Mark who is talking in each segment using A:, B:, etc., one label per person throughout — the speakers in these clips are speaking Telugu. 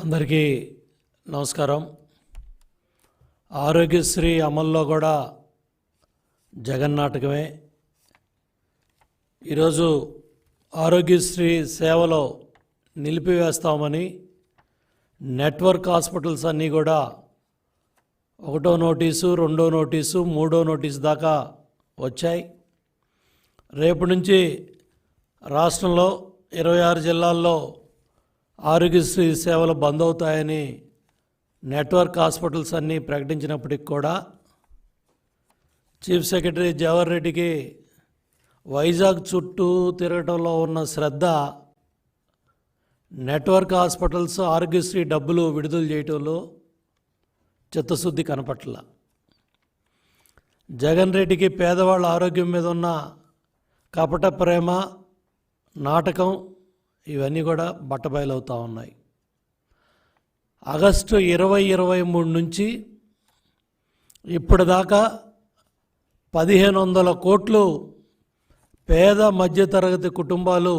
A: అందరికీ నమస్కారం. ఆరోగ్యశ్రీ అమల్లో కూడా జగన్ నాటకమే. ఈరోజు ఆరోగ్యశ్రీ సేవలో నిలిపివేస్తామని నెట్వర్క్ హాస్పిటల్స్ అన్నీ కూడా 1వ నోటీసు, 2వ నోటీసు, 3వ నోటీసు దాకా వచ్చాయి. రేపు నుంచి రాష్ట్రంలో 26 జిల్లాల్లో ఆరోగ్యశ్రీ సేవలు బంద్ అవుతాయని నెట్వర్క్ హాస్పిటల్స్ అన్నీ ప్రకటించినప్పటికి కూడా చీఫ్ సెక్రటరీ జవహర్ రెడ్డికి వైజాగ్ చుట్టూ తిరగటంలో ఉన్న శ్రద్ధ నెట్వర్క్ హాస్పిటల్స్ ఆరోగ్యశ్రీ డబ్బులు విడుదల చేయటంలో చిత్తశుద్ధి కనపట్ల. జగన్ రెడ్డికి పేదవాళ్ళ ఆరోగ్యం మీద ఉన్న కపట ప్రేమ, నాటకం ఇవన్నీ కూడా బట్టబయలవుతూ ఉన్నాయి. ఆగస్టు 2023 నుంచి ఇప్పటిదాకా 1500 కోట్లు పేద మధ్యతరగతి కుటుంబాలు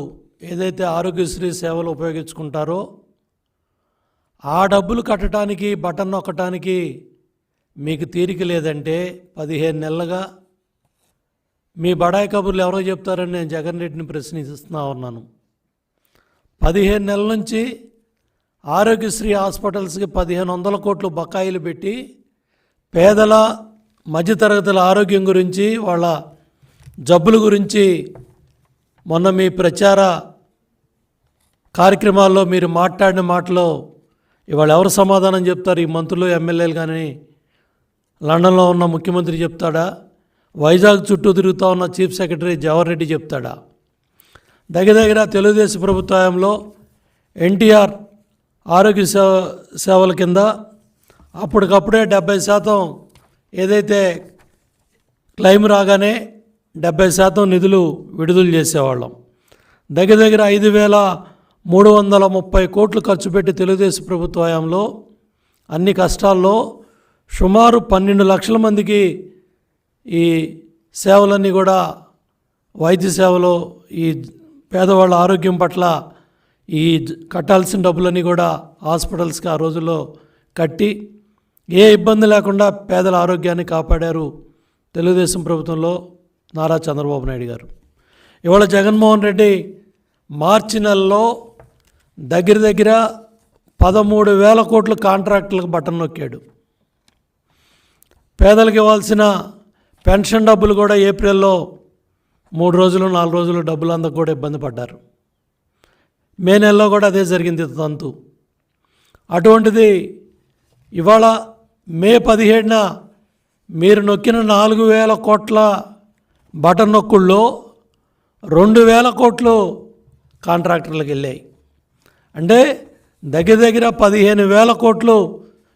A: ఏదైతే ఆరోగ్యశ్రీ సేవలు ఉపయోగించుకుంటారో ఆ డబ్బులు కట్టడానికి, బటన్ నొక్కటానికి మీకు తీరిక లేదంటే 15 నెలలుగా మీ బడాయి కబుర్లు ఎవరో చెప్తారని నేను జగన్ రెడ్డిని ప్రశ్నిస్తున్నా ఉన్నాను. 15 నెలల నుంచి ఆరోగ్యశ్రీ హాస్పిటల్స్కి 1500 కోట్లు బకాయిలు పెట్టి పేదల మధ్యతరగతుల ఆరోగ్యం గురించి, వాళ్ళ జబ్బుల గురించి మొన్న మీ ప్రచార కార్యక్రమాల్లో మీరు మాట్లాడిన మాటలో ఇవాళ ఎవరు సమాధానం చెప్తారు? ఈ మంత్రులు, ఎమ్మెల్యేలు కానీ లండన్లో ఉన్న ముఖ్యమంత్రి చెప్తాడా? వైజాగ్ చుట్టూ తిరుగుతూ ఉన్న చీఫ్ సెక్రటరీ జవహర్ రెడ్డి చెప్తాడా? దగ్గర తెలుగుదేశం ప్రభుత్వంలో ఎన్టీఆర్ ఆరోగ్య సేవల కింద అప్పటికప్పుడే 70% ఏదైతే క్లెయిమ్ రాగానే 70% నిధులు విడుదల చేసేవాళ్ళం. దగ్గర 5,330 కోట్లు ఖర్చు పెట్టి తెలుగుదేశం ప్రభుత్వంలో అన్ని కష్టాల్లో సుమారు 12 లక్షల మందికి ఈ సేవలన్నీ కూడా, వైద్య సేవలు, ఈ పేదవాళ్ళ ఆరోగ్యం పట్ల ఈ కట్టాల్సిన డబ్బులన్నీ కూడా హాస్పిటల్స్కి ఆ రోజుల్లో కట్టి ఏ ఇబ్బంది లేకుండా పేదల ఆరోగ్యాన్ని కాపాడారు తెలుగుదేశం ప్రభుత్వంలో నారా చంద్రబాబు నాయుడు గారు. ఇవాళ జగన్మోహన్ రెడ్డి మార్చి నెలలో దగ్గర 13,000 కోట్లు కాంట్రాక్టులకు బటన్ నొక్కాడు. పేదలకు ఇవ్వాల్సిన పెన్షన్ డబ్బులు కూడా ఏప్రిల్లో 3 రోజులు 4 రోజులు డబ్బులు అందక కూడా ఇబ్బంది పడ్డారు. మే నెలలో కూడా అదే జరిగింది తంతు. అటువంటిది ఇవాళ మే 17న మీరు నొక్కిన 4,000 కోట్ల బటన్ నొక్కుల్లో 2,000 కోట్లు కాంట్రాక్టర్లకు వెళ్ళాయి. అంటే దగ్గర 15,000 కోట్లు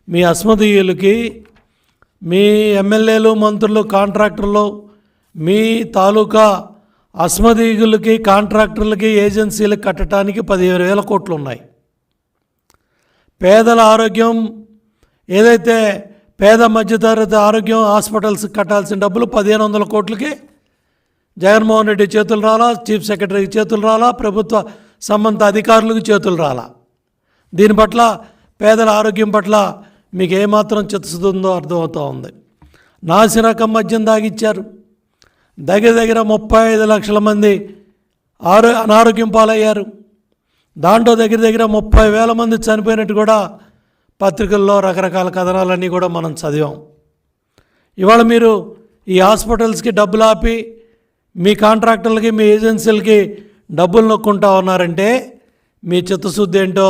A: మీ అస్మదీయులకి, మీ ఎమ్మెల్యేలు, మంత్రులు, కాంట్రాక్టర్లు, మీ తాలూకా అస్మదీయులకి, కాంట్రాక్టర్లకి, ఏజెన్సీలకు కట్టడానికి 15,000 కోట్లు ఉన్నాయి. పేదల ఆరోగ్యం ఏదైతే పేద మధ్యతరగతి ఆరోగ్యం హాస్పిటల్స్కి కట్టాల్సిన డబ్బులు 1,500 కోట్లకి జగన్మోహన్ రెడ్డి చేతులు రాలా, చీఫ్ సెక్రటరీకి చేతులు రాలా, ప్రభుత్వ సంబంధిత అధికారులకు చేతులు రాలా. దీని పట్ల, పేదల ఆరోగ్యం పట్ల మీకు ఏమాత్రం చిత్తశుద్ధి ఉందో అర్థమవుతూ ఉంది. నాసిరకం మద్యం దాగిచ్చారు. దగ్గర 35 లక్షల మంది అనారోగ్యం పాలయ్యారు. దాంట్లో దగ్గర 30,000 మంది చనిపోయినట్టు కూడా పత్రికల్లో రకరకాల కథనాలన్నీ కూడా మనం చదివాం. ఇవాళ మీరు ఈ హాస్పిటల్స్కి డబ్బులు ఆపి మీ కాంట్రాక్టర్లకి, మీ ఏజెన్సీలకి డబ్బులు నొక్కుంటా ఉన్నారంటే మీ చిత్తశుద్ధి ఏంటో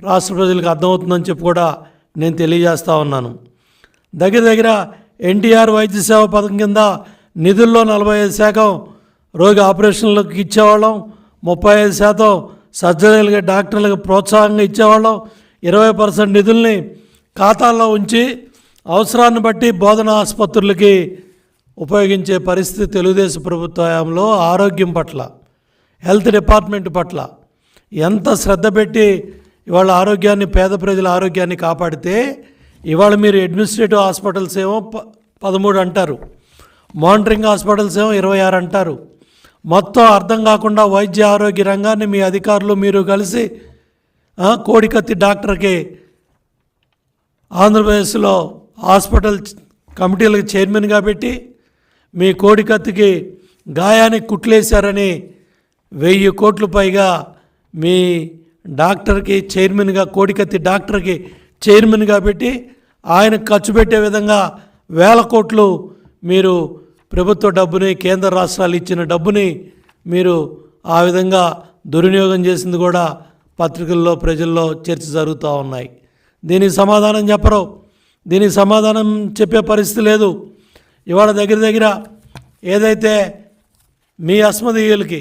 A: రాష్ట్ర ప్రజలకు అర్థమవుతుందని చెప్పి కూడా నేను తెలియజేస్తూ ఉన్నాను. దగ్గర ఎన్టీఆర్ వైద్య సేవ పథకం కింద నిధుల్లో 45% రోగి ఆపరేషన్లకు ఇచ్చేవాళ్ళం, 35% సర్జరీలకి, డాక్టర్లకు ప్రోత్సాహంగా ఇచ్చేవాళ్ళం, 20% నిధుల్ని ఖాతాల్లో ఉంచి అవసరాన్ని బట్టి బోధన ఆసుపత్రులకి ఉపయోగించే పరిస్థితి తెలుగుదేశం ప్రభుత్వంలో ఆరోగ్యం పట్ల, హెల్త్ డిపార్ట్మెంట్ పట్ల ఎంత శ్రద్ధ పెట్టి ఇవాళ ఆరోగ్యాన్ని, పేద ప్రజల ఆరోగ్యాన్ని కాపాడితే ఇవాళ మీరు అడ్మినిస్ట్రేటివ్ హాస్పిటల్స్ ఏమో 13 అంటారు, మానిటరింగ్ హాస్పిటల్స్ ఏమో 26 అంటారు. మొత్తం అర్థం కాకుండా వైద్య ఆరోగ్య రంగాన్ని మీ అధికారులు మీరు కలిసి కోడికత్తి డాక్టర్కి ఆంధ్రప్రదేశ్లో హాస్పిటల్ కమిటీలకు చైర్మన్గా పెట్టి మీ కోడికత్తికి గాయానికి కుట్లేశారని 1000 కోట్లు పైగా మీ డాక్టర్కి చైర్మన్గా, కోడికత్తి డాక్టర్కి చైర్మన్గా పెట్టి ఆయనకు ఖర్చు పెట్టే విధంగా 1000 కోట్లు మీరు ప్రభుత్వ డబ్బుని, కేంద్ర రాష్ట్రాలు ఇచ్చిన డబ్బుని మీరు ఆ విధంగా దుర్వినియోగం చేసింది కూడా పత్రికల్లో, ప్రజల్లో చర్చ జరుగుతూ ఉన్నాయి. దీనికి సమాధానం చెప్పరు, దీనికి సమాధానం చెప్పే పరిస్థితి లేదు. ఇవాళ దగ్గర ఏదైతే మీ అస్మదీయులకి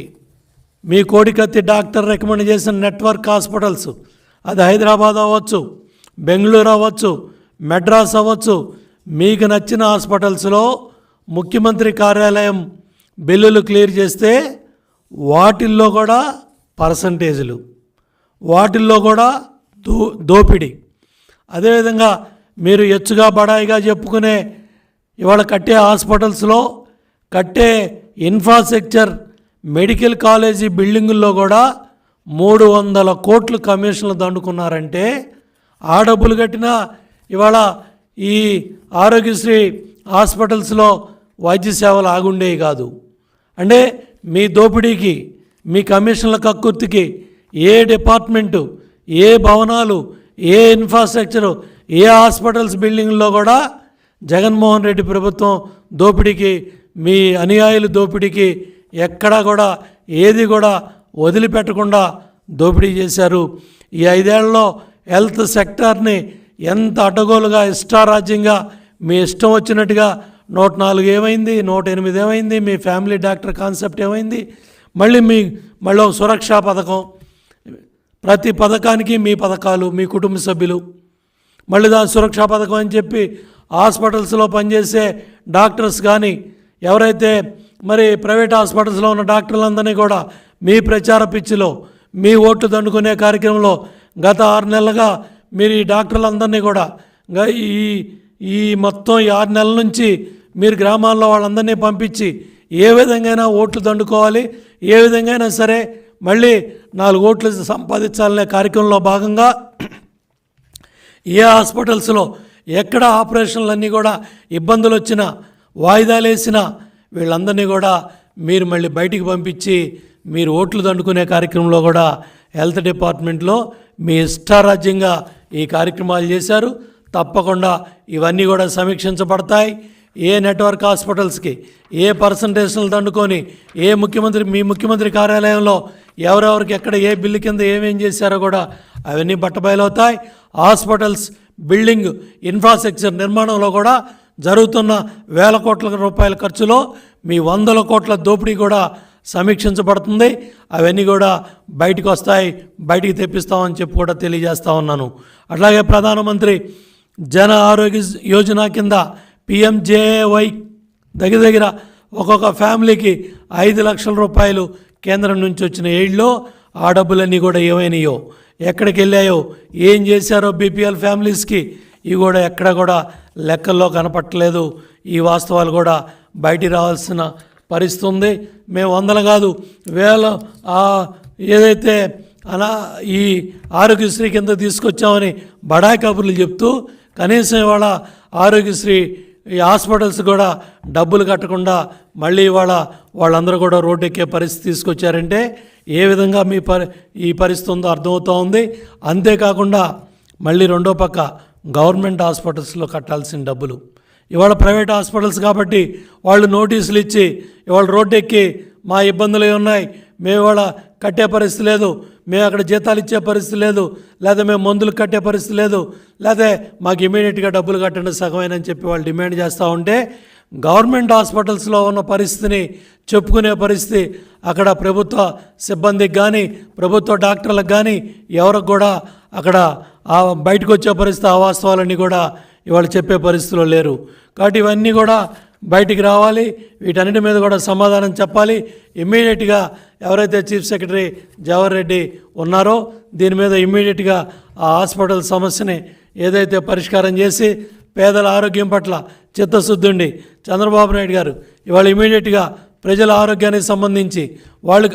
A: మీ కోడికత్తి డాక్టర్ రికమెండ్ చేసిన నెట్వర్క్ హాస్పిటల్స్, అది హైదరాబాద్ అవ్వచ్చు, బెంగళూరు అవ్వచ్చు, మెడ్రాస్ అవ్వచ్చు, మీకు నచ్చిన హాస్పిటల్స్లో ముఖ్యమంత్రి కార్యాలయం బిల్లులు క్లియర్ చేస్తే వాటిల్లో కూడా పర్సంటేజీలు, వాటిల్లో కూడా దోపిడీ. అదేవిధంగా మీరు ఎచ్చుగా బడాయిగా చెప్పుకునే ఇవాళ కట్టే హాస్పిటల్స్లో, కట్టే ఇన్ఫ్రాస్ట్రక్చర్, మెడికల్ కాలేజీ బిల్డింగుల్లో కూడా 300 కోట్లు కమిషన్లు దండుకున్నారంటే ఆ డబ్బులు కట్టినా ఇవాళ ఈ ఆరోగ్యశ్రీ హాస్పిటల్స్లో వైద్య సేవలు ఆగుండేవి కాదు. అంటే మీ దోపిడీకి, మీ కమిషన్ల కక్కుర్తికి ఏ డిపార్ట్మెంటు, ఏ భవనాలు, ఏ ఇన్ఫ్రాస్ట్రక్చరు, ఏ హాస్పిటల్స్ బిల్డింగ్లో కూడా జగన్మోహన్ రెడ్డి ప్రభుత్వం దోపిడీకి, మీ అనుయాయులు దోపిడీకి ఎక్కడా కూడా ఏది కూడా వదిలిపెట్టకుండా దోపిడీ చేశారు. ఈ 5 ఏళ్లలో హెల్త్ సెక్టార్ని ఎంత అడ్డగోలుగా, ఇష్టారాజ్యంగా, మీ ఇష్టం వచ్చినట్టుగా 104 ఏమైంది, 108 ఏమైంది, మీ ఫ్యామిలీ డాక్టర్ కాన్సెప్ట్ ఏమైంది, మళ్ళీ ఒక సురక్షా పథకం, ప్రతి పథకానికి మీ పథకాలు, మీ కుటుంబ సభ్యులు, మళ్ళీ దాని సురక్షా పథకం అని చెప్పి హాస్పిటల్స్లో పనిచేసే డాక్టర్స్ కానీ, ఎవరైతే మరి ప్రైవేట్ హాస్పిటల్స్లో ఉన్న డాక్టర్లందరినీ కూడా మీ ప్రచార పిచ్చిలో, మీ ఓట్లు దండుకునే కార్యక్రమంలో గత 6 నెలలుగా మీరు ఈ డాక్టర్లందరినీ కూడా ఈ మొత్తం 6 నెలల నుంచి మీరు గ్రామాల్లో వాళ్ళందరినీ పంపించి ఏ విధంగా ఓట్లు దండుకోవాలి, ఏ విధంగా సరే మళ్ళీ 4 ఓట్లు సంపాదించాలనే కార్యక్రమంలో భాగంగా ఏ హాస్పిటల్స్లో ఎక్కడ ఆపరేషన్లన్నీ కూడా ఇబ్బందులు వచ్చినా, వాయిదాలు వేసినా వీళ్ళందరినీ కూడా మీరు మళ్ళీ బయటికి పంపించి మీరు ఓట్లు దండుకునే కార్యక్రమంలో కూడా హెల్త్ డిపార్ట్మెంట్లో మీ ఇష్టారాజ్యంగా ఈ కార్యక్రమాలు చేశారు. తప్పకుండా ఇవన్నీ కూడా సమీక్షించబడతాయి. ఏ నెట్వర్క్ హాస్పిటల్స్కి ఏ పర్సంటేజ్లు దండుకొని మీ ముఖ్యమంత్రి కార్యాలయంలో ఎవరెవరికి ఎక్కడ ఏ బిల్లు కింద ఏమేం చేశారో కూడా అవన్నీ బట్టబయలవుతాయి. హాస్పిటల్స్ బిల్డింగ్ ఇన్ఫ్రాస్ట్రక్చర్ నిర్మాణంలో కూడా జరుగుతున్న 1000 కోట్ల రూపాయల ఖర్చులో మీ 100 కోట్ల దోపిడీ కూడా సమీక్షించబడుతుంది. అవన్నీ కూడా బయటకు వస్తాయి, బయటికి తెప్పిస్తామని చెప్పి కూడా తెలియజేస్తా ఉన్నాను. అట్లాగే ప్రధానమంత్రి జన ఆరోగ్య యోజన కింద PMJAY దగ్గర ఒక్కొక్క ఫ్యామిలీకి 5 లక్షల రూపాయలు కేంద్రం నుంచి వచ్చిన ఏళ్ళలో ఆ డబ్బులన్నీ కూడా ఏమైనాయో, ఎక్కడికి వెళ్ళాయో, ఏం చేశారో BPL ఫ్యామిలీస్కి ఇవి కూడా ఎక్కడ కూడా లెక్కల్లో కనపట్టలేదు. ఈ వాస్తవాలు కూడా బయటికి రావాల్సిన పరిస్థితి ఉంది. మేము 100 కాదు 1000 ఏదైతే అలా ఈ ఆరోగ్యశ్రీ కింద తీసుకొచ్చామని బడాయి కబుర్లు చెప్తూ కనీసం ఇవాళ ఆరోగ్యశ్రీ ఈ హాస్పిటల్స్ కూడా డబ్బులు కట్టకుండా మళ్ళీ ఇవాళ వాళ్ళందరూ కూడా రోడ్డు ఎక్కే పరిస్థితి తీసుకొచ్చారంటే ఏ విధంగా ఈ పరిస్థితి ఉందో అర్థమవుతూ ఉంది. అంతేకాకుండా మళ్ళీ రెండో పక్క గవర్నమెంట్ హాస్పిటల్స్లో కట్టాల్సిన డబ్బులు ఇవాళ ప్రైవేట్ హాస్పిటల్స్ కాబట్టి వాళ్ళు నోటీసులు ఇచ్చి ఇవాళ రోడ్డు ఎక్కి మా ఇబ్బందులు ఉన్నాయి, మేము ఇవాళ కట్టే పరిస్థితి లేదు, మేము అక్కడ జీతాలు ఇచ్చే పరిస్థితి లేదు, లేదా మేము మందులు కట్టే పరిస్థితి లేదు, లేదా మాకు ఇమీడియట్గా డబ్బులు కట్టండి సగమేనని చెప్పి వాళ్ళు డిమాండ్ చేస్తూ ఉంటే గవర్నమెంట్ హాస్పిటల్స్లో ఉన్న పరిస్థితిని చెప్పుకునే పరిస్థితి అక్కడ ప్రభుత్వ సిబ్బందికి కానీ ప్రభుత్వ డాక్టర్లకు కానీ ఎవరికి కూడా అక్కడ బయటకు వచ్చే పరిస్థితి, ఆ వాస్తవాలన్నీ కూడా ఇవాళ చెప్పే పరిస్థితిలో లేరు. కాబట్టి ఇవన్నీ కూడా బయటికి రావాలి, వీటన్నిటి మీద కూడా సమాధానం చెప్పాలి. ఇమ్మీడియట్గా ఎవరైతే చీఫ్ సెక్రటరీ జవహర్ రెడ్డి ఉన్నారో దీని మీద ఇమ్మీడియట్గా ఆ హాస్పిటల్ సమస్యని ఏదైతే పరిష్కారం చేసి పేదల ఆరోగ్యం పట్ల చిత్తశుద్ధి ఉండి చంద్రబాబు నాయుడు గారు ఇవాళ ఇమ్మీడియట్గా ప్రజల ఆరోగ్యానికి సంబంధించి వాళ్ళు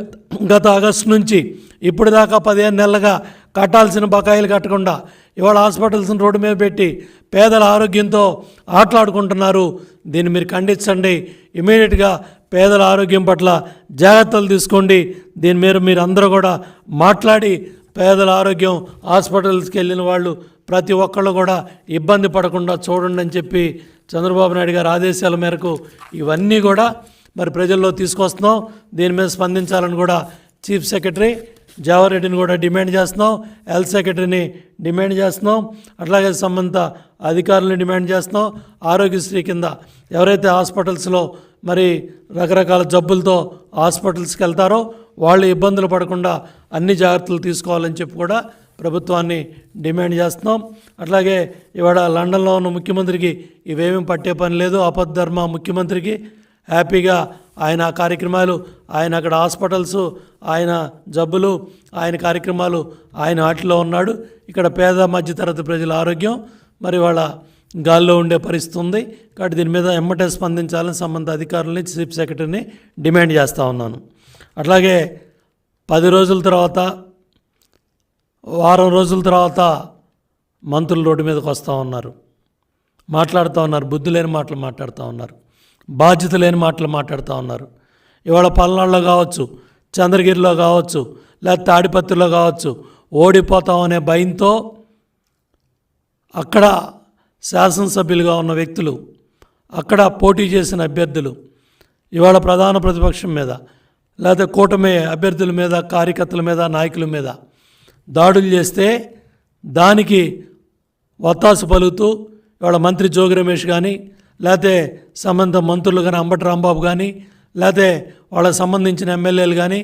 A: గత ఆగస్టు నుంచి ఇప్పుడు దాకా 15 నెలలుగా కట్టాల్సిన బకాయిలు కట్టకుండా ఇవాళ హాస్పిటల్స్ని రోడ్డు మీద పెట్టి పేదల ఆరోగ్యంతో ఆటలాడుకుంటున్నారు. దీన్ని మీరు ఖండించండి. ఇమీడియట్గా పేదల ఆరోగ్యం పట్ల జాగ్రత్తలు తీసుకోండి. దీని మీద మీరు అందరూ కూడా మాట్లాడి పేదల ఆరోగ్యం హాస్పిటల్స్కి వెళ్ళిన వాళ్ళు ప్రతి ఒక్కళ్ళు కూడా ఇబ్బంది పడకుండా చూడండి అని చెప్పి చంద్రబాబు నాయుడు గారి ఆదేశాల మేరకు ఇవన్నీ కూడా మరి ప్రజల్లో తీసుకొస్తున్నాం. దీని మీద స్పందించాలని కూడా చీఫ్ సెక్రటరీ జావారెడ్డిని కూడా డిమాండ్ చేస్తున్నాం, హెల్త్ సెక్రటరీని డిమాండ్ చేస్తున్నాం, అట్లాగే సంబంధిత అధికారులను డిమాండ్ చేస్తున్నాం. ఆరోగ్యశ్రీ కింద ఎవరైతే హాస్పిటల్స్లో మరి రకరకాల జబ్బులతో హాస్పిటల్స్కి వెళ్తారో వాళ్ళు ఇబ్బందులు పడకుండా అన్ని జాగ్రత్తలు తీసుకోవాలని చెప్పి కూడా ప్రభుత్వాన్ని డిమాండ్ చేస్తున్నాం. అట్లాగే ఇవాళ లండన్లో ఉన్న ముఖ్యమంత్రికి ఇవేమీ పట్టే పని లేదు. ఆపద్ధర్మ ముఖ్యమంత్రికి హ్యాపీగా ఆయన కార్యక్రమాలు, ఆయన అక్కడ హాస్పిటల్స్, ఆయన జబ్బులు, ఆయన కార్యక్రమాలు, ఆయన వాటిలో ఉన్నాడు. ఇక్కడ పేద మధ్యతరగతి ప్రజల ఆరోగ్యం మరి వాళ్ళ గాల్లో ఉండే పరిస్థితి ఉంది. కాబట్టి దీని మీద ఎమ్మటే స్పందించాలని సంబంధిత అధికారులని చీఫ్ సెక్రటరీని డిమాండ్ చేస్తూ ఉన్నాను. అట్లాగే 10 రోజుల తర్వాత, వారం రోజుల తర్వాత మంత్రులు రోడ్డు మీదకి వస్తూ ఉన్నారు, మాట్లాడుతూ ఉన్నారు, బుద్ధి లేని మాటలు మాట్లాడుతూ ఉన్నారు, బాధ్యత లేని మాటలు మాట్లాడుతూ ఉన్నారు. ఇవాళ పల్నాడులో కావచ్చు, చంద్రగిరిలో కావచ్చు, లేకపోతే తాడిపత్రిలో కావచ్చు, ఓడిపోతామనే భయంతో అక్కడ శాసనసభ్యులుగా ఉన్న వ్యక్తులు, అక్కడ పోటీ చేసిన అభ్యర్థులు ఇవాళ ప్రధాన ప్రతిపక్షం మీద లేకపోతే కూటమి అభ్యర్థుల మీద, కార్యకర్తల మీద, నాయకుల మీద దాడులు చేస్తే దానికి వత్తాసు పలుకుతూ ఇవాళ మంత్రి జోగి రమేష్ కానీ, లేకపోతే సంబంధిత మంత్రులు కానీ అంబటి రాంబాబు కానీ, లేకపోతే వాళ్ళకి సంబంధించిన ఎమ్మెల్యేలు కానీ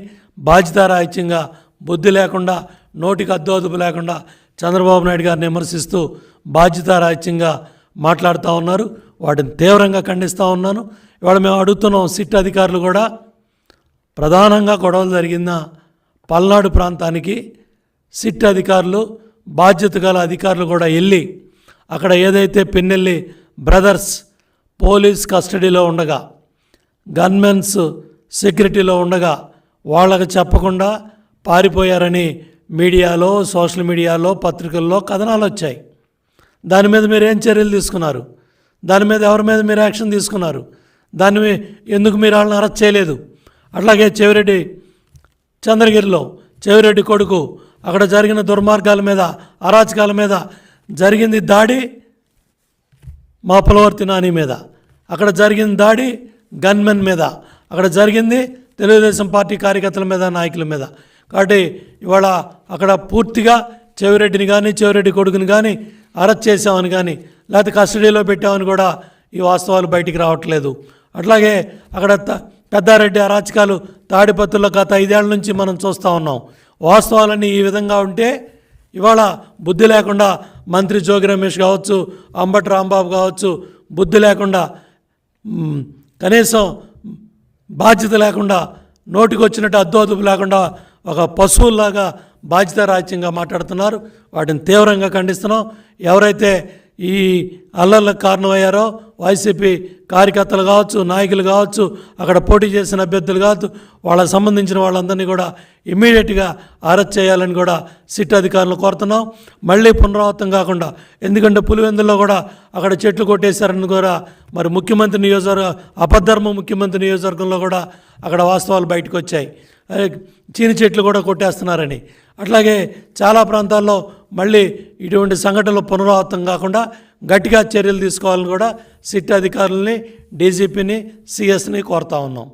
A: బాధ్యతారాహిత్యంగా, బుద్ధి లేకుండా, నోటికి అద్దు లేకుండా చంద్రబాబు నాయుడు గారిని విమర్శిస్తూ బాధ్యతారాహిత్యంగా మాట్లాడుతూ ఉన్నారు. వాటిని తీవ్రంగా ఖండిస్తూ ఉన్నాను. ఇవాళ మేము అడుగుతున్నాం, సిట్ అధికారులు కూడా ప్రధానంగా గొడవలు జరిగిన పల్నాడు ప్రాంతానికి సిట్ అధికారులు, బాధ్యత గల అధికారులు కూడా వెళ్ళి అక్కడ ఏదైతే పిన్నెల్లి బ్రదర్స్ పోలీస్ కస్టడీలో ఉండగా, గన్మెన్స్ సెక్యూరిటీలో ఉండగా వాళ్ళకి చెప్పకుండా పారిపోయారని మీడియాలో, సోషల్ మీడియాలో, పత్రికల్లో కథనాలు వచ్చాయి. దాని మీద మీరు ఏం చర్యలు తీసుకున్నారు? దాని మీద ఎవరి మీద మీరు యాక్షన్ తీసుకున్నారు? దాన్ని ఎందుకు మీరు వాళ్ళని అరెస్ట్ చేయలేదు? అట్లాగే చెవిరెడ్డి, చంద్రగిరిలో చెవిరెడ్డి కొడుకు, అక్కడ జరిగిన దుర్మార్గాల మీద, అరాచకాల మీద జరిగింది దాడి మా పులవర్తి నాని మీద, అక్కడ జరిగిన దాడి గన్మెన్ మీద, అక్కడ జరిగింది తెలుగుదేశం పార్టీ కార్యకర్తల మీద, నాయకుల మీద. కాబట్టి ఇవాళ అక్కడ పూర్తిగా చెవిరెడ్డిని కానీ, చెవిరెడ్డి కొడుకుని కానీ అరెస్ట్ చేసామని కానీ, లేకపోతే కస్టడీలో పెట్టామని కూడా ఈ వాస్తవాలు బయటికి రావట్లేదు. అట్లాగే అక్కడ పెద్దారెడ్డి అరాచకాలు తాడిపత్రుల్లో గత 5 ఏళ్ల నుంచి మనం చూస్తూ ఉన్నాం. వాస్తవాలన్నీ ఈ విధంగా ఉంటే ఇవాళ బుద్ధి లేకుండా మంత్రి జోగి రమేష్ కావచ్చు, అంబటి రాంబాబు కావచ్చు, బుద్ధి లేకుండా, కనీసం బాధ్యత లేకుండా, నోటికి వచ్చినట్టు అద్దు లేకుండా ఒక పశువుల్లాగా బాధ్యతారాహిత్యంగా మాట్లాడుతున్నారు. వాటిని తీవ్రంగా ఖండిస్తున్నాం. ఎవరైతే ఈ అల్లర్లకు కారణమయ్యారో వైసీపీ కార్యకర్తలు కావచ్చు, నాయకులు కావచ్చు, అక్కడ పోటీ చేసిన అభ్యర్థులు కావచ్చు, వాళ్ళకి సంబంధించిన వాళ్ళందరినీ కూడా ఇమ్మీడియట్గా అరెస్ట్ చేయాలని కూడా సిట్ అధికారులు కోరుతున్నాం. మళ్ళీ పునరావృతం కాకుండా, ఎందుకంటే పులివెందుల్లో కూడా అక్కడ చెట్లు కొట్టేశారని కూడా మరి ముఖ్యమంత్రి నియోజకవర్గ అపద్ధర్మ ముఖ్యమంత్రి నియోజకవర్గంలో కూడా అక్కడ వాస్తవాలు బయటకు వచ్చాయి. చీని చెట్లు కూడా కొట్టేస్తున్నారని. అట్లాగే చాలా ప్రాంతాల్లో మళ్ళీ ఇటువంటి సంఘటనలు పునరావృతం కాకుండా గట్టిగా చర్యలు తీసుకోవాలని కూడా సిట్ అధికారులని, డీజీపీని, సిఎస్ని కోరుతా ఉన్నాం.